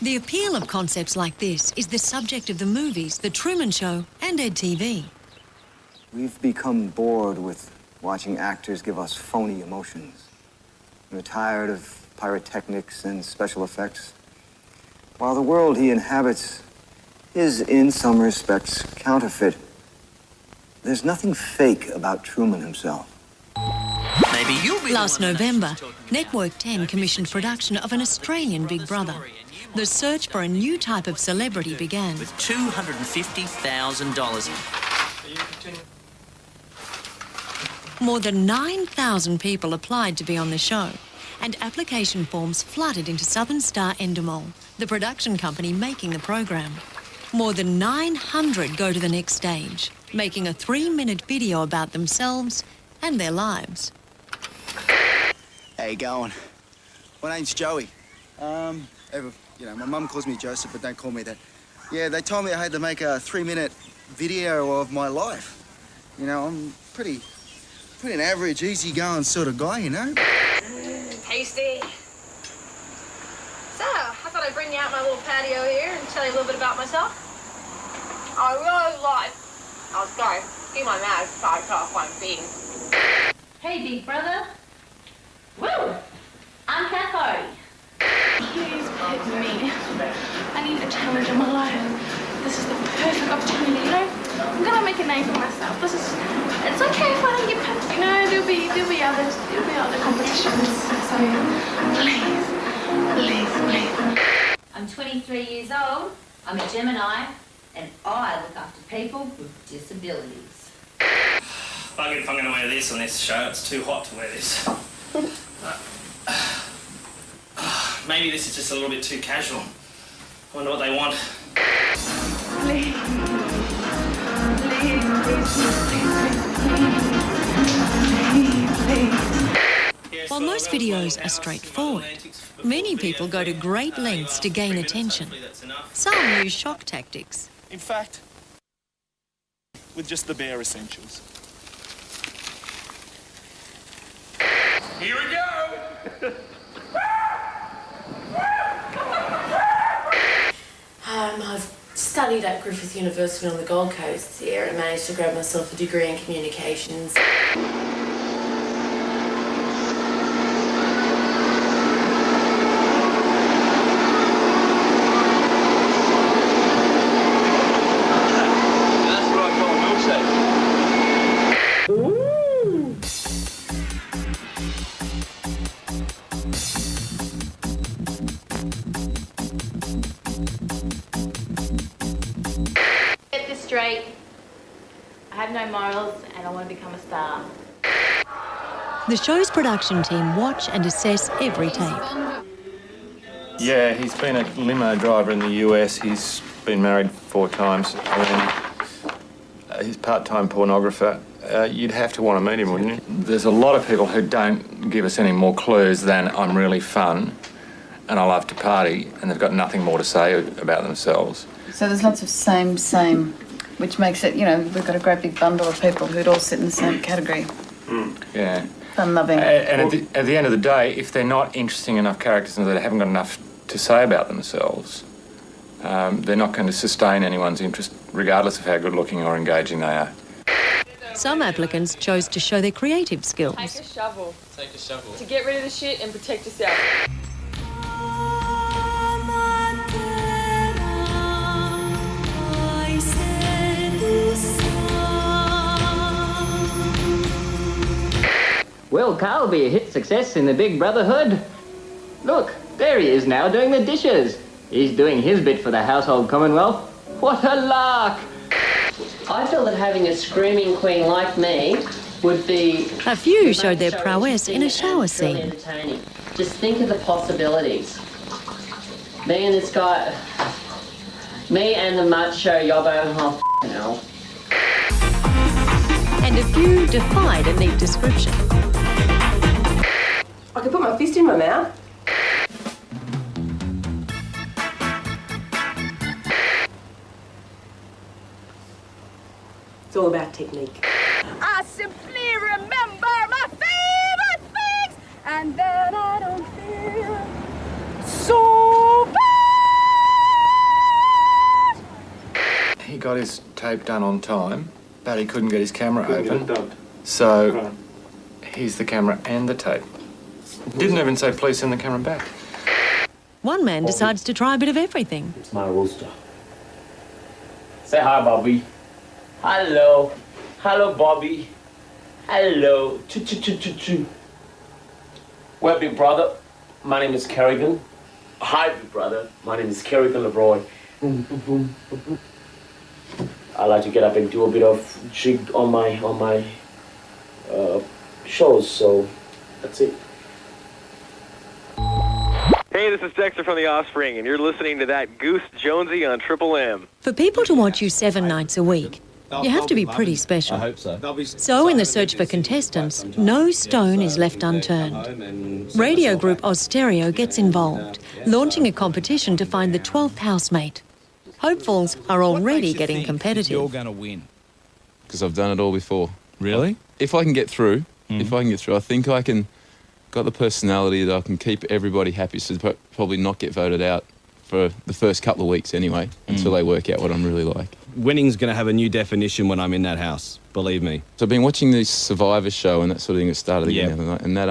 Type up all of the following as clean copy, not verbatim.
The appeal of concepts like this is the subject of the movies The Truman Show and EdTV. We've become bored with watching actors give us phony emotions. We're tired of pyrotechnics and special effects. While the world he inhabits is, in some respects, counterfeit, there's nothing fake about Truman himself. Maybe you'll be Last November, Network 10 commissioned production of an Australian Big Brother. The search for a new type of celebrity began. with $250,000. More than 9,000 people applied to be on the show, and application forms flooded into Southern Star Endemol, the production company making the program. More than 900 go to the next stage, making a 3-minute video about themselves and their lives. How you going? My name's Joey. My mum calls me Joseph, but don't call me that. Yeah, they told me I had to make a 3-minute video of my life. You know, I'm pretty an average, easygoing sort of guy, you know? Tasty. So, I thought I'd bring you out my little patio here and tell you a little bit about myself. I really like... Oh, sorry. Get my mask so I cut off what I'm feeding. Hey, big brother. Woo! I'm Catho. Please pick me. I need a challenge in my life. This is the perfect opportunity, you know? I'm gonna make a name for myself. It's okay if I don't get picked. You know, there'll be other competitions. So please. I'm 23 years old. I'm a Gemini, and I look after people with disabilities. Bug it if I'm going to wear this on this show. It's too hot to wear this. Maybe this is just a little bit too casual. I wonder what they want. Please. While most videos are straightforward, many people go to great lengths to gain attention. Some use shock tactics. In fact, with just the bare essentials. Here we go! I've studied at Griffith University on the Gold Coast here and managed to grab myself a degree in communications. Get this straight. I have no morals and I want to become a star. The show's production team watch and assess every tape. Yeah, he's been a limo driver in the US. He's been married 4 times. He's a part-time pornographer. You'd have to want to meet him, wouldn't you? There's a lot of people who don't give us any more clues than I'm really fun and I love to party, and they've got nothing more to say about themselves. So there's lots of same, which makes it, you know, we've got a great big bundle of people who'd all sit in the same category. Yeah. Fun-loving. And at the end of the day, if they're not interesting enough characters and they haven't got enough to say about themselves, they're not going to sustain anyone's interest, regardless of how good-looking or engaging they are. Some applicants chose to show their creative skills. Take a shovel. Take a shovel. To get rid of the shit and protect yourself. Will Carl be a hit success in the Big Brotherhood? Look, there he is now doing the dishes. He's doing his bit for the household commonwealth. What a lark! I feel that having a screaming queen like me would be... A few showed their prowess in a shower scene. Entertaining. Just think of the possibilities. Me and this guy... Me and the macho yobbo, oh, hell. And a few defied a neat description. I could put my fist in my mouth. It's all about technique. I simply remember my favorite things, and then I don't feel so bad. tape done on time, but he couldn't get his camera open. So here's the camera and the tape. Didn't even say please send the camera back. One man decides to try a bit of everything. It's my rooster. Say hi, Bobby. Hello. Hello, Bobby. Hello. Choo-choo-choo-choo-choo. Well, big brother, my name is Kerrigan. Hi, big brother. My name is Kerrigan LeBroy. Boom, boom, boom, boom, boom. I like to get up and do a bit of jig on my shows, so that's it. Hey, this is Dexter from The Offspring, and you're listening to that Goose Jonesy on Triple M. For people to watch you 7 nights a week, you have to be pretty special. I hope so. So in the search for contestants, no stone is left unturned. Radio group Austereo gets involved, launching a competition to find the 12th housemate. Hopefuls are already getting competitive. You're going to win. Because I've done it all before. Really? If I can get through, I think I can. Got the personality that I can keep everybody happy, so probably not get voted out for the first couple of weeks anyway, until they work out what I'm really like. Winning's going to have a new definition when I'm in that house, believe me. So I've been watching this Survivor show and that sort of thing that started again the other night, and that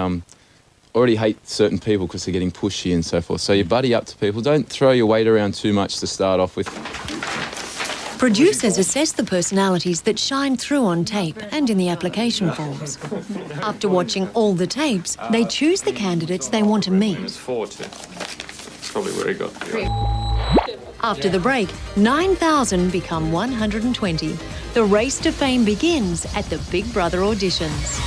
already hate certain people because they're getting pushy and so forth. So you buddy up to people. Don't throw your weight around too much to start off with. Producers assess the personalities that shine through on tape and in the application forms. After watching all the tapes, they choose the candidates they want to meet. It's 4-2. That's probably where he got the After the break, 9,000 become 120. The race to fame begins at the Big Brother auditions.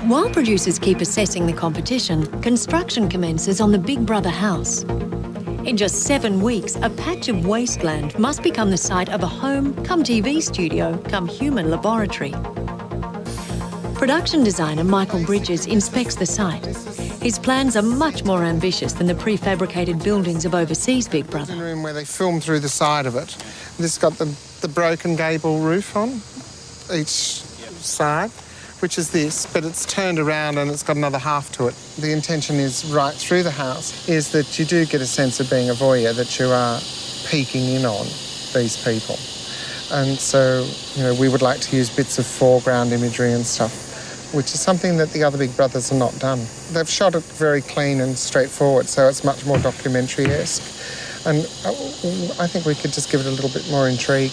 While producers keep assessing the competition, construction commences on the Big Brother house. In just 7 weeks, a patch of wasteland must become the site of a home, come TV studio, come human laboratory. Production designer Michael Bridges inspects the site. His plans are much more ambitious than the prefabricated buildings of overseas Big Brother. Room where they film through the side of it. This has got the broken gable roof on each side, which is this, but it's turned around and it's got another half to it. The intention is right through the house is that you do get a sense of being a voyeur, that you are peeking in on these people. And so, we would like to use bits of foreground imagery and stuff, which is something that the other Big Brothers have not done. They've shot it very clean and straightforward, so it's much more documentary-esque. And I think we could just give it a little bit more intrigue.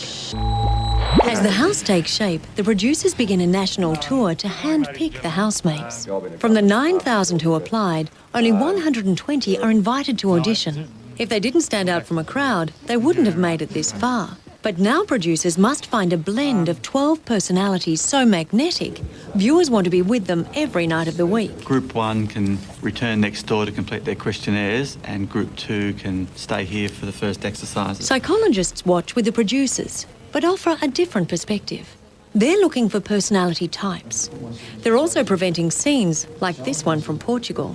As the house takes shape, the producers begin a national tour to hand-pick the housemates. From the 9,000 who applied, only 120 are invited to audition. If they didn't stand out from a crowd, they wouldn't have made it this far. But now producers must find a blend of 12 personalities so magnetic, viewers want to be with them every night of the week. Group 1 can return next door to complete their questionnaires, and Group 2 can stay here for the first exercises. Psychologists watch with the producers, but offer a different perspective. They're looking for personality types. They're also preventing scenes like this one from Portugal.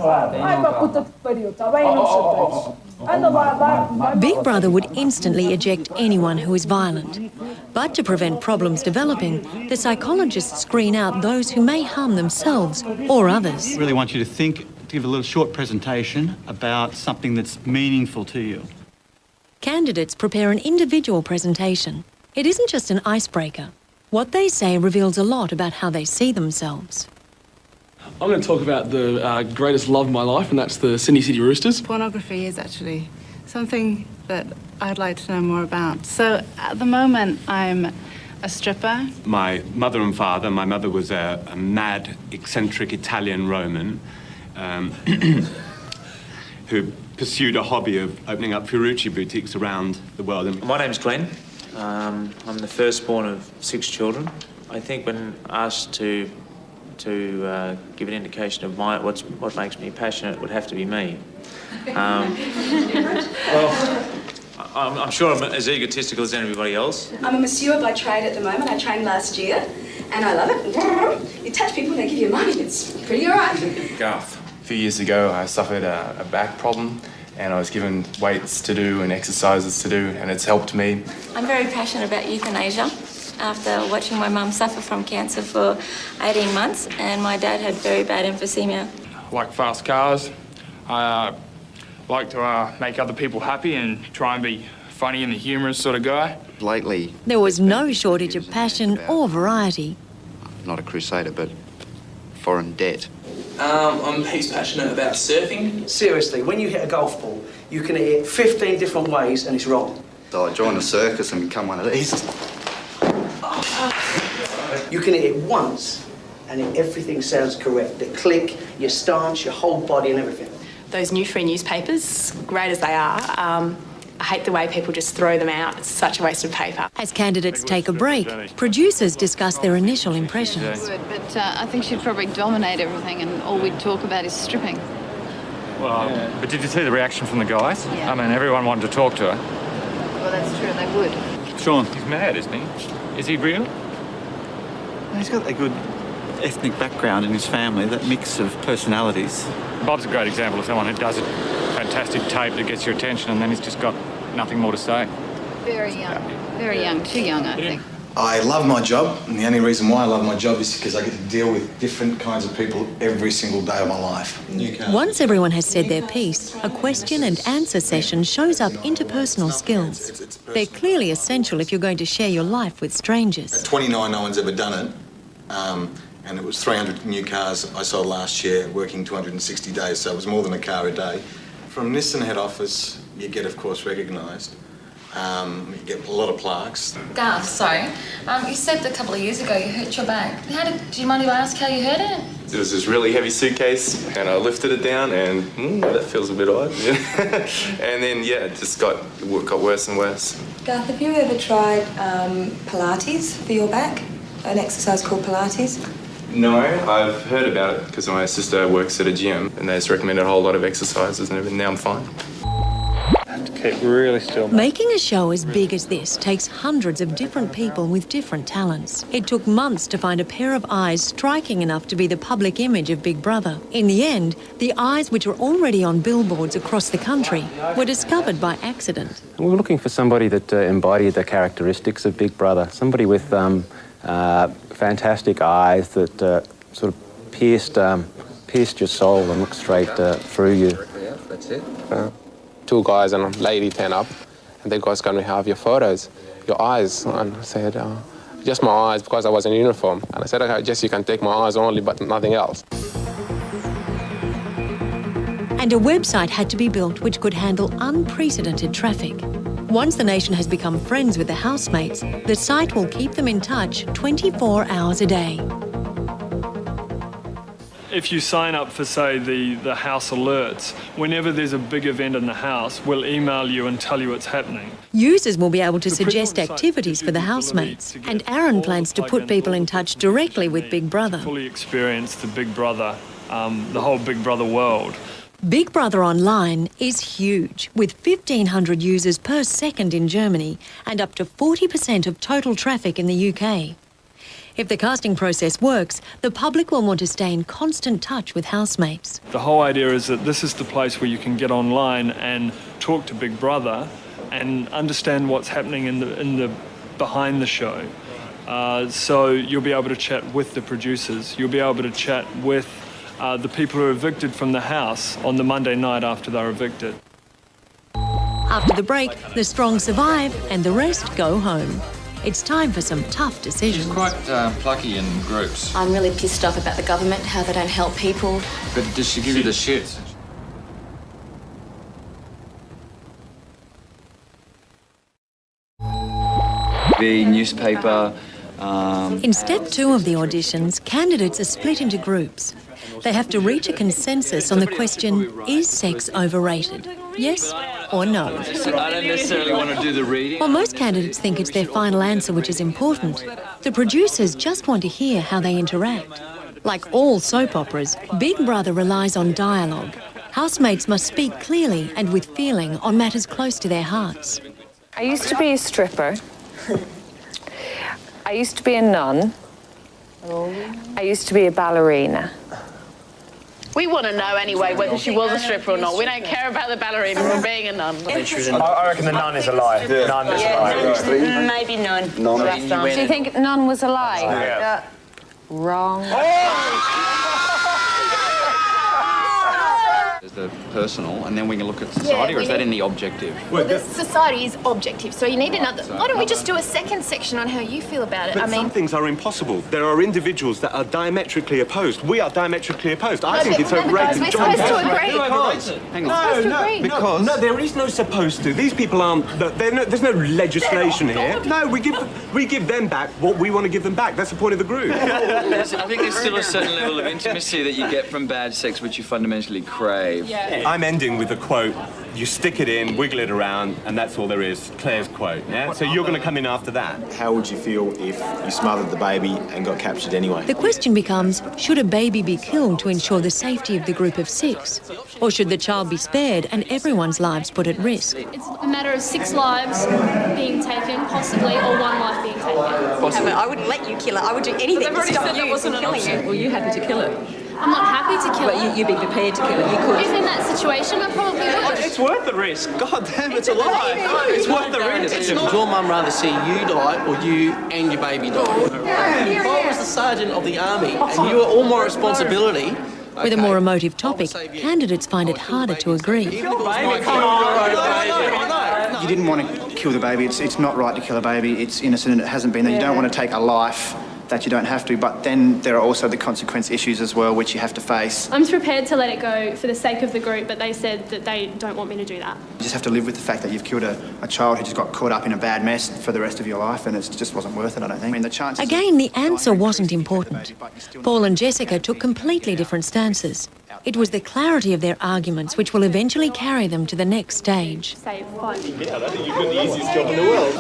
Big Brother would instantly eject anyone who is violent. But to prevent problems developing, the psychologists screen out those who may harm themselves or others. I really want you to give a little short presentation about something that's meaningful to you. Candidates prepare an individual presentation. It isn't just an icebreaker. What they say reveals a lot about how they see themselves. I'm going to talk about the greatest love of my life, and that's the Sydney City Roosters. Pornography is actually something that I'd like to know more about. So at the moment, I'm a stripper. My mother and father, my mother was a mad, eccentric Italian Roman who pursued a hobby of opening up Fiorucci boutiques around the world. My name's Glenn. I'm the firstborn of 6 children. I think when asked to give an indication of what makes me passionate, it would have to be me. Well, I'm sure I'm as egotistical as anybody else. I'm a masseur by trade at the moment. I trained last year, and I love it. You touch people, they give you money. It's pretty all right. Garth. A few years ago, I suffered a back problem, and I was given weights to do and exercises to do, and it's helped me. I'm very passionate about euthanasia. After watching my mum suffer from cancer for 18 months, and my dad had very bad emphysema. I like fast cars, I like to make other people happy and try and be funny and the humorous sort of guy. Lately, There was no shortage of passion or variety. not a crusader, but foreign debt. I'm heaps passionate about surfing. Seriously, when you hit a golf ball, you can hit it 15 different ways and it's wrong. So I joined a circus and become one of these. You can hit it once and everything sounds correct. The click, your stance, your whole body and everything. Those new free newspapers, great as they are, I hate the way people just throw them out. It's such a waste of paper. As candidates take a break, producers discuss their initial impressions. Good, but I think she'd probably dominate everything and all we'd talk about is stripping. Well, but did you see the reaction from the guys? Yeah. I mean, everyone wanted to talk to her. Well, that's true, they would. Sean, he's mad, isn't he? Is he real? He's got a good ethnic background in his family, that mix of personalities. Bob's a great example of someone who does a fantastic tape that gets your attention and then he's just got nothing more to say. Very young. Very young, too young, I think. I love my job, and the only reason why I love my job is because I get to deal with different kinds of people every single day of my life. Once everyone has said their piece, a question and answer session shows up interpersonal skills. They're clearly essential if you're going to share your life with strangers. At 29, no one's ever done it, and it was 300 new cars I sold last year, working 260 days, so it was more than a car a day. From Nissan head office, you get, of course, recognised. You get a lot of plaques. Garth, sorry. You said a couple of years ago you hurt your back. Do you mind if I ask how you hurt it? It was this really heavy suitcase, and I lifted it down, and that feels a bit odd. And then, yeah, it just got worse and worse. Garth, have you ever tried Pilates for your back? An exercise called Pilates? No, I've heard about it because my sister works at a gym, and they just recommended a whole lot of exercises, and now I'm fine. Keep really still. Making a show as big as this takes hundreds of different people with different talents. It took months to find a pair of eyes striking enough to be the public image of Big Brother. In the end, the eyes, which were already on billboards across the country, were discovered by accident. We were looking for somebody that embodied the characteristics of Big Brother, somebody with fantastic eyes that sort of pierced your soul and looked straight through you. Yeah, that's it. Two guys and a lady turn up, and the guys going to have your photos, your eyes. And I said, just my eyes, because I was in uniform. And I said, okay, just you can take my eyes only, but nothing else. And a website had to be built which could handle unprecedented traffic. Once the nation has become friends with the housemates, the site will keep them in touch 24 hours a day. If you sign up for, say, the house alerts, whenever there's a big event in the house, we'll email you and tell you it's happening. Users will be able to suggest activities for the housemates, and Aaron plans to put people in touch directly with Big Brother. Fully experience the Big Brother, the whole Big Brother world. Big Brother Online is huge, with 1,500 users per second in Germany and up to 40% of total traffic in the UK. If the casting process works, the public will want to stay in constant touch with housemates. The whole idea is that this is the place where you can get online and talk to Big Brother and understand what's happening in the behind the show. So you'll be able to chat with the producers. You'll be able to chat with the people who are evicted from the house on the Monday night after they're evicted. After the break, the strong survive and the rest go home. It's time for some tough decisions. She's quite plucky in groups. I'm really pissed off about the government, how they don't help people. But does she give you the shits? The newspaper. In step 2 of the auditions, candidates are split into groups. They have to reach a consensus on the question, is sex overrated? Yes or no? I don't necessarily want to do the reading. While most candidates think it's their final answer which is important, the producers just want to hear how they interact. Like all soap operas, Big Brother relies on dialogue. Housemates must speak clearly and with feeling on matters close to their hearts. I used to be a stripper. I used to be a nun. I used to be a ballerina. We want to know anyway whether she was a stripper or not. We don't care about the ballerina or being a nun. I reckon the nun is a lie. Yeah. Nun is a lie. Maybe none. None. Do you think none was a lie? Yeah. Wrong. the personal, and then we can look at society, or is that in the objective? Well, the society is objective, so you need another... Why don't we just do a second section on how you feel about it? But some things are impossible. There are individuals that are diametrically opposed. We are diametrically opposed. I think it's outrageous. We're supposed to agree. No, there is no supposed to. These people aren't... There's no legislation here. No, we give them back what we want to give them back. That's the point of the group. I think there's still a certain level of intimacy that you get from bad sex, which you fundamentally crave. Yeah. I'm ending with a quote. You stick it in, wiggle it around, and that's all there is. Claire's quote, yeah? So you're going to come in after that. How would you feel if you smothered the baby and got captured anyway? The question becomes, should a baby be killed to ensure the safety of the group of 6? Or should the child be spared and everyone's lives put at risk? It's a matter of 6 lives being taken, possibly, or 1 life being taken. Possibly. I wouldn't let you kill it. I would do anything to stop you from killing it. Were you happy to kill it? I'm not happy to kill it. But you'd be prepared to kill it. You could. If in that situation, I probably would. It's worth the risk. God damn, it's alive. It's worth the risk. Would your mum rather see you die or you and your baby die? If I was the sergeant of the army and you were all my responsibility... With a more emotive topic, candidates find it harder to agree. You didn't want to kill the baby. It's not right to kill a baby. It's innocent and it hasn't been there. You don't want to take a life that you don't have to, but then there are also the consequence issues as well, which you have to face. I'm prepared to let it go for the sake of the group, but they said that they don't want me to do that. You just have to live with the fact that you've killed a child who just got caught up in a bad mess for the rest of your life, and it just wasn't worth it, I don't think. I mean, the chances... Again, the answer wasn't important. Paul and Jessica took completely different stances. It was the clarity of their arguments which will eventually carry them to the next stage. Save 5. Yeah, I think you've got the easiest job in the world.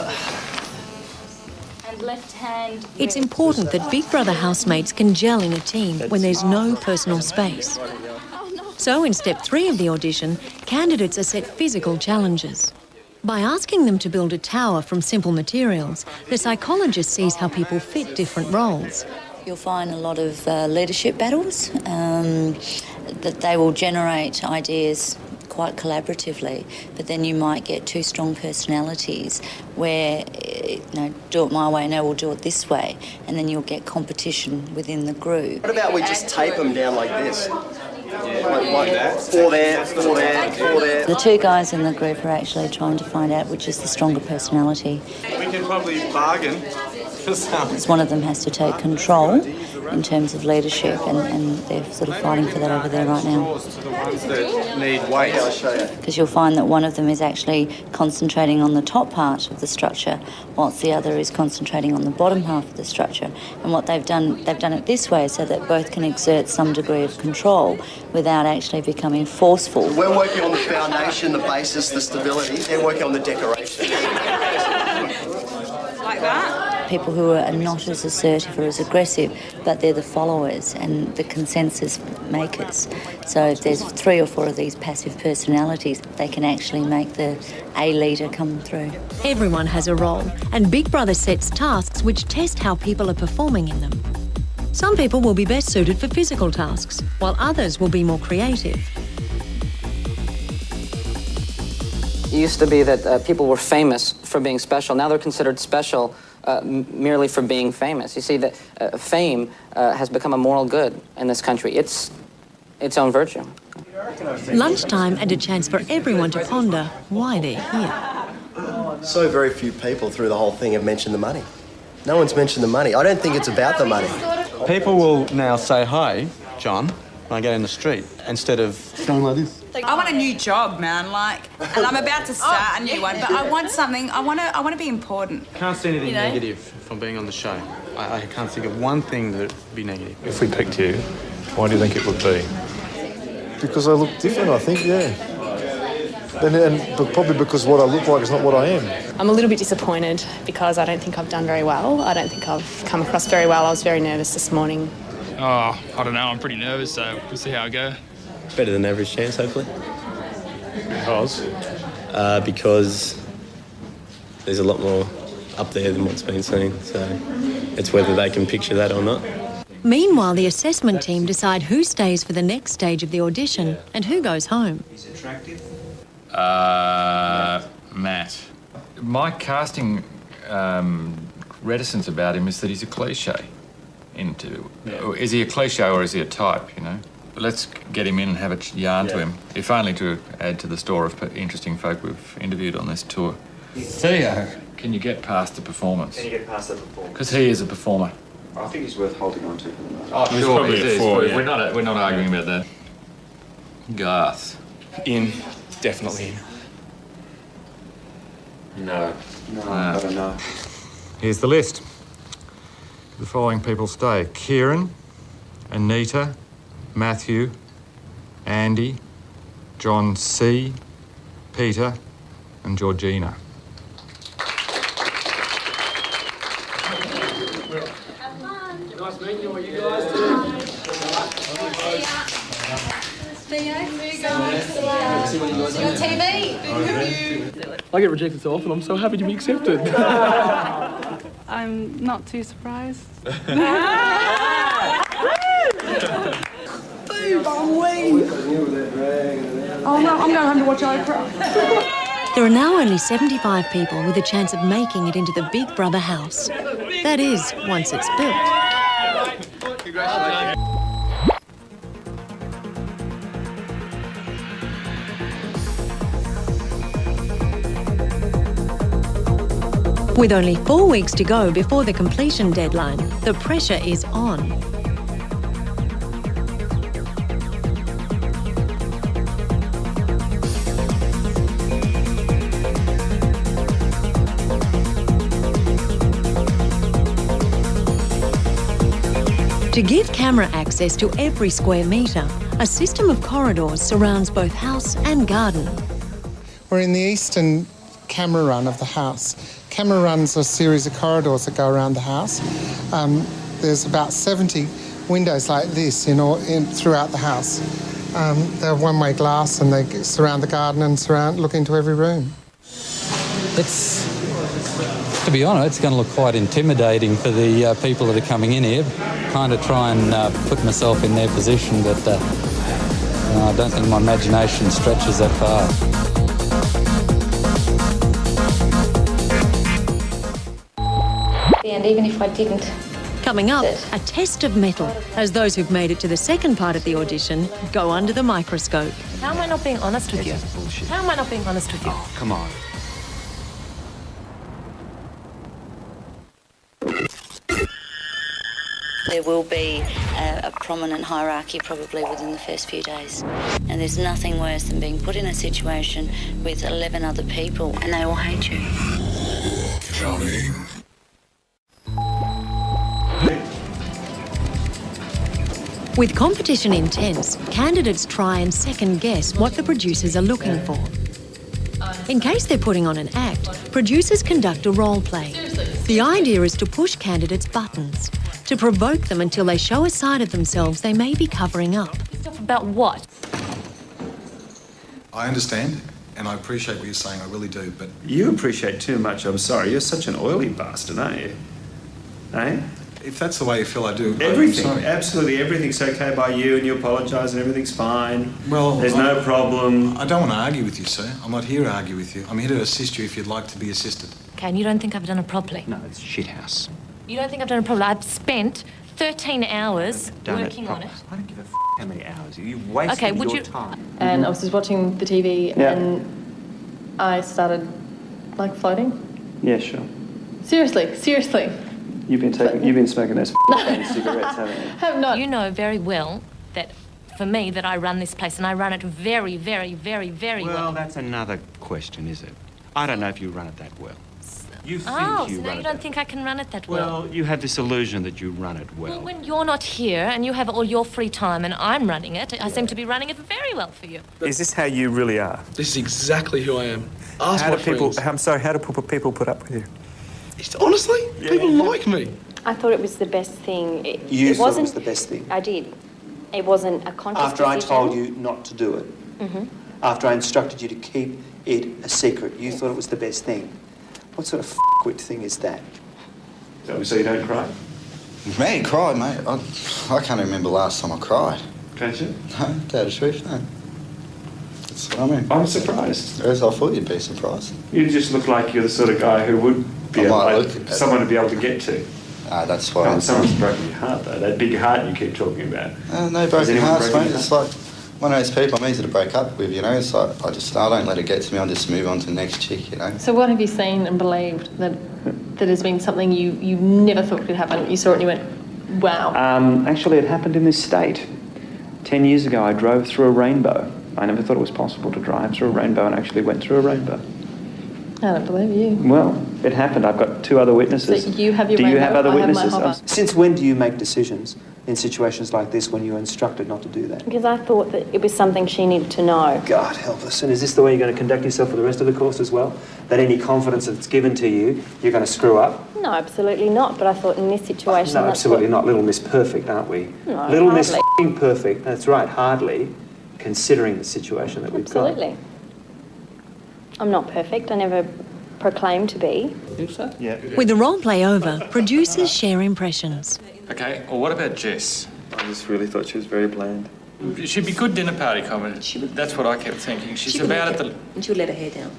Left hand. It's important that Big Brother housemates can gel in a team when there's no personal space. So in step 3 of the audition, candidates are set physical challenges. By asking them to build a tower from simple materials, the psychologist sees how people fit different roles. You'll find a lot of leadership battles, that they will generate ideas quite collaboratively, but then you might get 2 strong personalities where, do it my way, no, we'll do it this way, and then you'll get competition within the group. What about we just tape them down like this? Like that? 4 there, 4 there, 4 there. The 2 guys in the group are actually trying to find out which is the stronger personality. We can probably bargain. Because one of them has to take control in terms of leadership, and they're sort of fighting for that over there right now. Because you'll find that one of them is actually concentrating on the top part of the structure, whilst the other is concentrating on the bottom half of the structure. And what they've done it this way so that both can exert some degree of control without actually becoming forceful. We're working on the foundation, the basis, the stability. They're working on the decoration. Like that? People who are not as assertive or as aggressive, but they're the followers and the consensus makers. So if there's 3 or 4 of these passive personalities, they can actually make the A leader come through. Everyone has a role, and Big Brother sets tasks which test how people are performing in them. Some people will be best suited for physical tasks, while others will be more creative. It used to be that people were famous for being special. Now they're considered special merely for being famous. You see that fame has become a moral good in this country. It's its own virtue. Lunchtime and a chance for everyone to ponder why they're here. So very few people through the whole thing have mentioned the money. No one's mentioned the money. I don't think it's about the money. People will now say, "Hi, John," when I get in the street, instead of going like this. I want a new job, man, and I'm about to start a new one, but I want something, I want to be important. I can't see anything negative from being on the show. I can't think of one thing that would be negative. If we picked you, why do you think it would be? Because I look different, I think, yeah. But probably because what I look like is not what I am. I'm a little bit disappointed because I don't think I've done very well. I don't think I've come across very well. I was very nervous this morning. Oh, I don't know. I'm pretty nervous, so we'll see how I go. Better than average chance, hopefully. Because? Because there's a lot more up there than what's been seen, so it's whether they can picture that or not. Meanwhile, the assessment team decide who stays for the next stage of the audition and who goes home. He's attractive? Matt. My casting reticence about him is that he's a cliche. Is he a cliche or is he a type, you know? let's get him in and have a yarn to him, if only to add to the store of interesting folk we've interviewed on this tour. Theo, can you get past the performance? Can you get past the performance? Because he is a performer. I think he's worth holding on to. Oh, He's sure, probably he a is. four, yeah. We're not arguing about that. Garth. In. Definitely in. No. No, I don't know. Here's the list. The following people stay. Kieran, Anita, Matthew, Andy, John C, Peter, and Georgina. Nice meeting you. What you guys do? I get rejected so often. I'm so happy to be accepted. I'm not too surprised. Oh no, I'm going home to watch Oprah. There are now only 75 people with a chance of making it into the Big Brother house. That is, once it's built. Congratulations. With only 4 weeks to go before the completion deadline, the pressure is on. To give camera access to every square metre, a system of corridors surrounds both house and garden. We're in the eastern camera run of the house. Camera runs are a series of corridors that go around the house. There's about 70 windows like this throughout the house. They're one-way glass and they surround the garden and look into every room. To be honest, it's going to look quite intimidating for the people that are coming in here. Kind of try and put myself in their position, but I don't think my imagination stretches that far. And even if I didn't. Coming up, a test of mettle, as those who've made it to the second part of the audition go under the microscope. How am I not being honest with you? Bullshit. How am I not being honest with you? Oh, come on. There will be a prominent hierarchy probably within the first few days. And there's nothing worse than being put in a situation with 11 other people and they all hate you. Coming. With competition intense, candidates try and second-guess what the producers are looking for. In case they're putting on an act, producers conduct a role play. The idea is to push candidates' buttons, to provoke them until they show a side of themselves they may be covering up. Stuff about what? I understand, and I appreciate what you're saying, I really do, but... You appreciate too much, I'm sorry. You're such an oily bastard, aren't you? Eh? If that's the way you feel, I do. Everything, I'm sorry. absolutely everything's okay by you and you apologise and everything's fine. Well... There's no problem. I don't want to argue with you, sir. I'm not here to argue with you. I'm here to assist you if you'd like to be assisted. Okay, and you don't think I've done it properly? No, it's shithouse. You don't think I've done it properly? I've spent 13 hours working on it. I don't give a how many hours. You've wasted your time. And I was just watching the TV and I started, like, floating. Yeah, sure. Seriously. You've been smoking those cigarettes, haven't you? Have not. You know very well that, for me, that I run this place and I run it very, very, very, very well. Well, that's another question, is it? I don't know if you run it that well. You think Oh, you so now run you it don't that think I can run it that well? well. You have this illusion that you run it well. Well, when you're not here and you have all your free time and I'm running it, I seem to be running it very well for you. Is this how you really are? This is exactly who I am. Ask How my do people? friends. I'm sorry. How do people put up with you? Honestly, people like me. I thought it was the best thing. It Thought wasn't, it was the best thing. I did. It wasn't a conscious After I decision. told you not to do it, Mm-hmm. after I instructed you to keep it a secret, you thought it was the best thing. What sort of f***wit thing is that? So you don't cry? Me? Cry, mate? I can't remember last time I cried. Can't you? No, tell the truth, no. That's what I mean. I'm surprised. Yes, I thought you'd be surprised. You just look like you're the sort of guy who would be someone to be able to get to. That's why. Someone's broken your heart, though. That big heart you keep talking about. No broken hearts, mate. It's like one of those people I'm easy to break up with, you know. It's like I don't let it get to me. I just move on to the next chick, you know. So what have you seen and believed that has been something you never thought could happen? You saw it and you went, wow. Actually, it happened in this state. 10 years ago, I drove through a rainbow. I never thought it was possible to drive through a rainbow, and actually went through a rainbow. I don't believe you. Well, it happened. I've got 2 other witnesses. So you have your Do rainbow, you have other I witnesses? have my hover. Since when do you make decisions in situations like this when you're instructed not to do that? Because I thought that it was something she needed to know. God help us. And is this the way you're going to conduct yourself for the rest of the course as well? That any confidence that's given to you, you're going to screw up? No, absolutely not. But I thought in this situation... No, absolutely not. Little Miss Perfect, aren't we? No, Little Miss hardly. f***ing Perfect. That's right, hardly, considering the situation that we've got. Absolutely. I'm not perfect. I never proclaimed to be. Think so? Yeah. With the role play over, producers share impressions. Okay, well, what about Jess? I just really thought she was very bland. She'd be good dinner party comedy. That's what I kept thinking. She's about it. And she would let her hair down.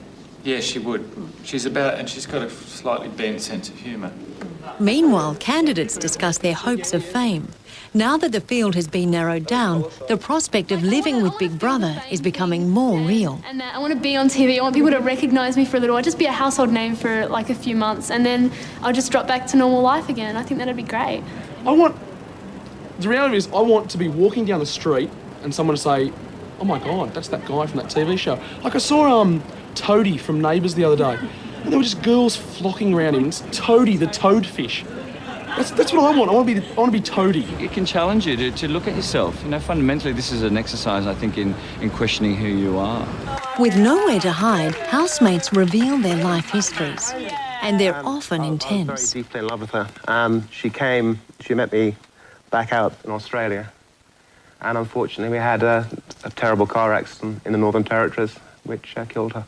Yeah, she would. She's about, and she's got a slightly bent sense of humour. Meanwhile, candidates discuss their hopes of fame. Now that the field has been narrowed down, the prospect of living with Big Brother is becoming more real. And I want to be on TV. I want people to recognise me for a little while, just be a household name for like a few months, and then I'll just drop back to normal life again. I think that'd be great. The reality is, I want to be walking down the street and someone to say, oh my God, that's that guy from that TV show. Like I saw Toadie from Neighbours the other day, and there were just girls flocking around him. It's Toadie, the toadfish. That's what I want. I want to be Toadie. It can challenge you to look at yourself. You know, fundamentally, this is an exercise, I think, in questioning who you are. With nowhere to hide, housemates reveal their life histories, and they're often intense. I was very deeply in love with her. She met me back out in Australia, and unfortunately, we had a terrible car accident in the Northern Territories, which killed her.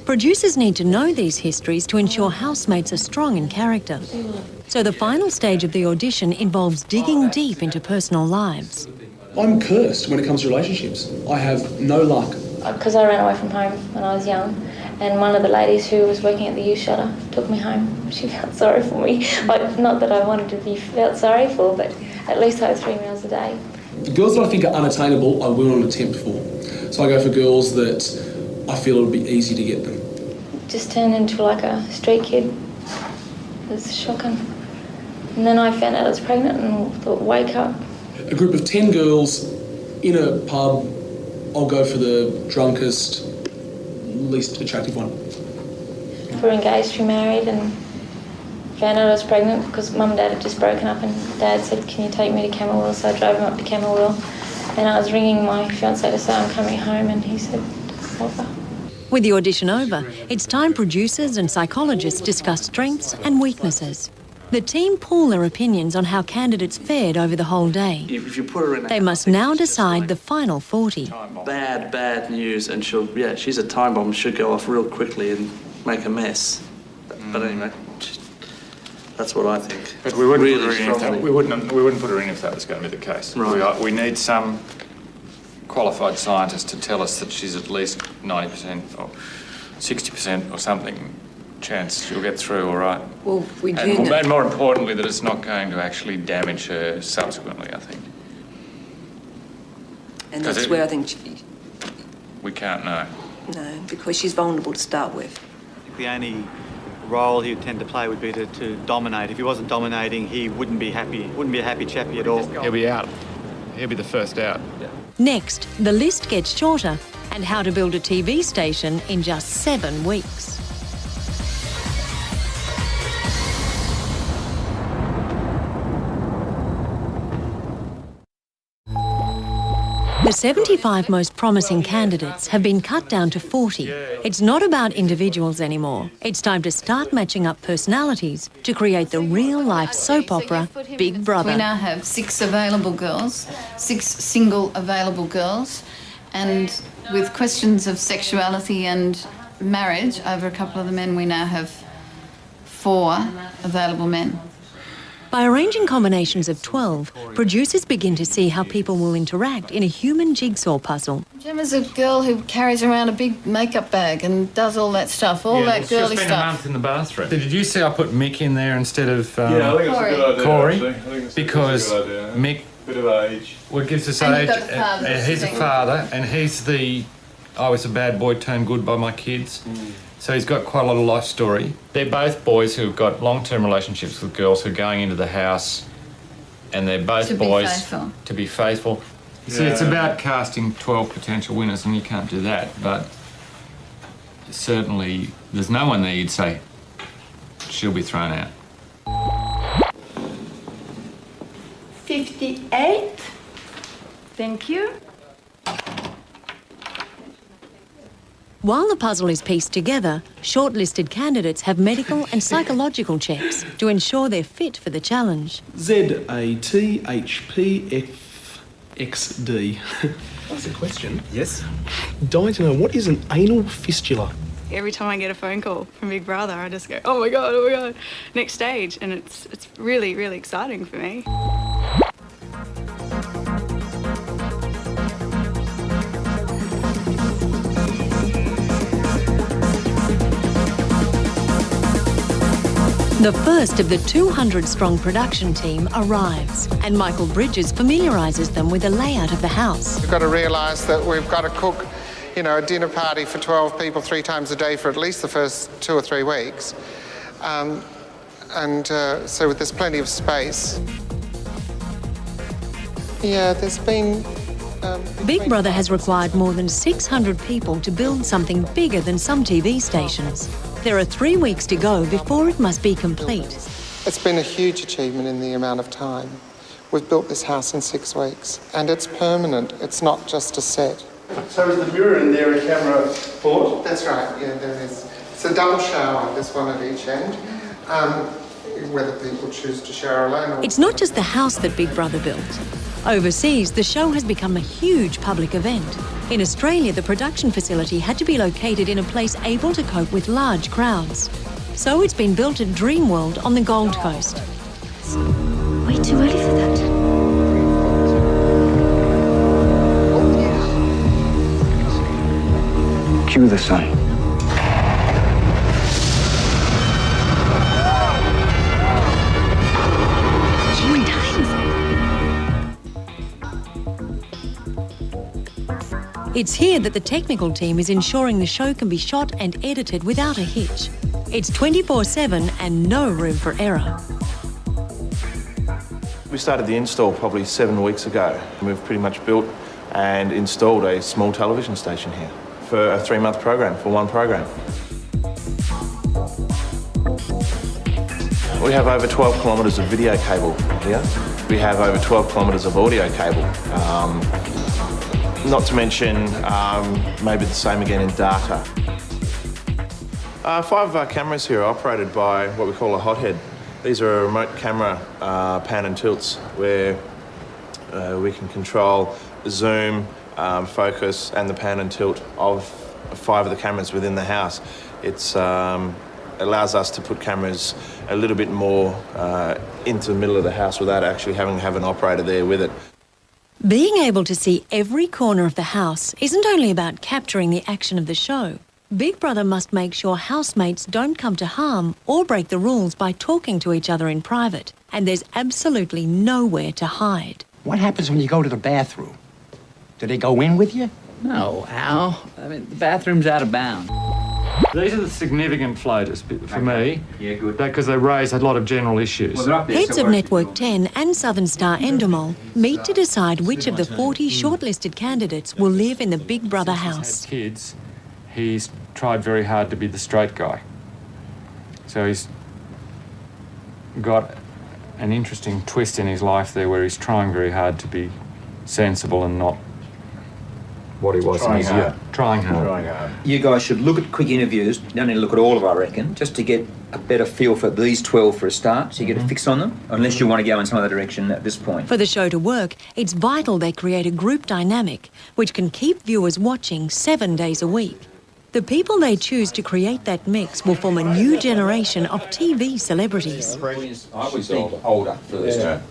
Producers need to know these histories to ensure housemates are strong in character. So the final stage of the audition involves digging deep into personal lives. I'm cursed when it comes to relationships. I have no luck. Because I ran away from home when I was young, and one of the ladies who was working at the youth shelter took me home. She felt sorry for me. Like, not that I wanted to be felt sorry for, but at least I had 3 meals a day. The girls that I think are unattainable, I will not attempt for. So I go for girls that I feel it'll be easy to get them. Just turned into like a street kid. It was shocking. And then I found out I was pregnant and thought, wake up. A group of 10 girls in a pub, I'll go for the drunkest, least attractive one. We were engaged, we married, and found out I was pregnant because Mum and Dad had just broken up, and Dad said, can you take me to Camberwell? So I drove him up to Camberwell, and I was ringing my fiancé to say I'm coming home, and he said, bother. With the audition over, it's time producers and psychologists discuss strengths and weaknesses. The team pool their opinions on how candidates fared over the whole day. If you put her in They must now decide the final 40. bad news, and she's a time bomb, should go off real quickly and make a mess. But anyway, that's what I think. But we wouldn't, really put her in if strongly. we wouldn't put her in if that was going to be the case. Right. We need some qualified scientist to tell us that she's at least 90% or 60% or something chance she'll get through all right. Well, we do And, know. and more importantly, that it's not going to actually damage her subsequently, I think. And that's where I think We can't know. no, because she's vulnerable to start with. The only role he would tend to play would be to dominate. If he wasn't dominating, he wouldn't be happy. Wouldn't be a happy chappy at all. He'll be out. He'll be the first out. Next, the list gets shorter and how to build a TV station in just 7 weeks. The 75 most promising candidates have been cut down to 40. It's not about individuals anymore. It's time to start matching up personalities to create the real-life soap opera Big Brother. We now have 6 available girls, 6 single available girls, and with questions of sexuality and marriage over a couple of the men, we now have 4 available men. By arranging combinations of 12, producers begin to see how people will interact in a human jigsaw puzzle. Gemma's a girl who carries around a big makeup bag and does all that stuff, all that girly She's spent a stuff. month in the bathroom. Did you see I put Mick in there instead of Yeah, I think it's a good idea, Corey? actually. I think it's Because a good idea. Mick... Bit of age. What gives us And age? you've got the father He's a sitting. father, and he's the... I was a bad boy turned good by my kids. So he's got quite a lot of life story. They're both boys who've got long-term relationships with girls who are going into the house, and they're both To be boys faithful. to be faithful. See, it's about casting 12 potential winners, and you can't do that, but certainly there's no one there you'd say she'll be thrown out. 58. Thank you. While the puzzle is pieced together, shortlisted candidates have medical and psychological checks to ensure they're fit for the challenge. ZATHPFXD. That's a question. Yes? Dying to know, what is an anal fistula? Every time I get a phone call from Big Brother, I just go, oh my God, next stage. And it's really, really exciting for me. The first of the 200-strong production team arrives, and Michael Bridges familiarises them with the layout of the house. We've got to realise that we've got to cook, you know, a dinner party for 12 people 3 times a day for at least the first 2 or 3 weeks. So there's plenty of space. Yeah, there's been... Big Brother has required more than 600 people to build something bigger than some TV stations. There are 3 weeks to go before it must be complete. It's been a huge achievement in the amount of time. We've built this house in 6 weeks, and it's permanent. It's not just a set. So is the mirror in there a camera port? That's right, yeah, there is. It's a double shower, there's one at each end. Whether people choose to shower alone or... It's not just the house that Big Brother built. Overseas, the show has become a huge public event. In Australia, the production facility had to be located in a place able to cope with large crowds. So it's been built at Dreamworld on the Gold Coast. Way too early for that. Cue the sun. It's here that the technical team is ensuring the show can be shot and edited without a hitch. It's 24/7 and no room for error. We started the install probably 7 weeks ago. We've pretty much built and installed a small television station here for a 3-month program, for one program. We have over 12 kilometres of video cable here. We have over 12 kilometres of audio cable. Not to mention maybe the same again in data. 5 of our cameras here are operated by what we call a hothead. These are remote camera pan and tilts where we can control the zoom, focus and the pan and tilt of 5 of the cameras within the house. It allows us to put cameras a little bit more into the middle of the house without actually having to have an operator there with it. Being able to see every corner of the house isn't only about capturing the action of the show. Big Brother must make sure housemates don't come to harm or break the rules by talking to each other in private. And there's absolutely nowhere to hide. What happens when you go to the bathroom? Do they go in with you? No, Al. I mean, the bathroom's out of bounds. These are the significant floaters for me. Yeah, good. Because they raise a lot of general issues. Heads of Network 10 and Southern Star Endemol meet to decide which of the 40 shortlisted candidates will live in the Big Brother house. Kids, he's tried very hard to be the straight guy. So he's got an interesting twist in his life there where he's trying very hard to be sensible and not what he was in his youth. Trying hard. You guys should look at quick interviews. You don't need to look at all of them, I reckon, just to get a better feel for these 12 for a start, so you get a fix on them, unless you want to go in some other direction at this point. For the show to work, it's vital they create a group dynamic which can keep viewers watching 7 days a week. The people they choose to create that mix will form a new generation of TV celebrities. I was older for this term.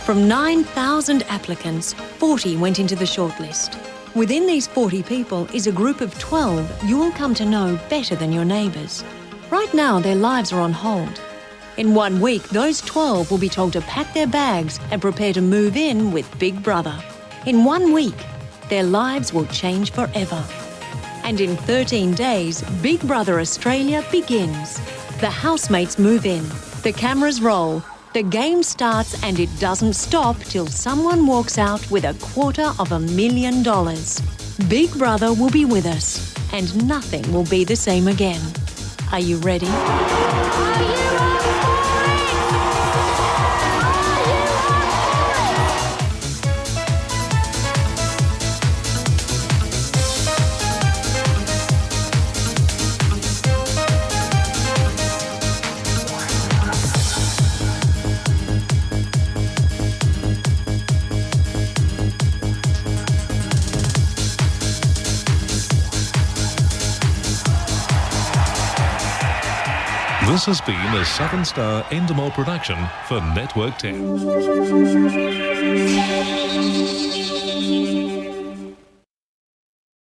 From 9,000 applicants, 40 went into the shortlist. Within these 40 people is a group of 12 you will come to know better than your neighbours. Right now, their lives are on hold. In 1 week, those 12 will be told to pack their bags and prepare to move in with Big Brother. In 1 week, their lives will change forever. And in 13 days, Big Brother Australia begins. The housemates move in, the cameras roll, the game starts, and it doesn't stop till someone walks out with $250,000. Big Brother will be with us, and nothing will be the same again. Are you ready? This has been a 7-star Endemol production for Network 10.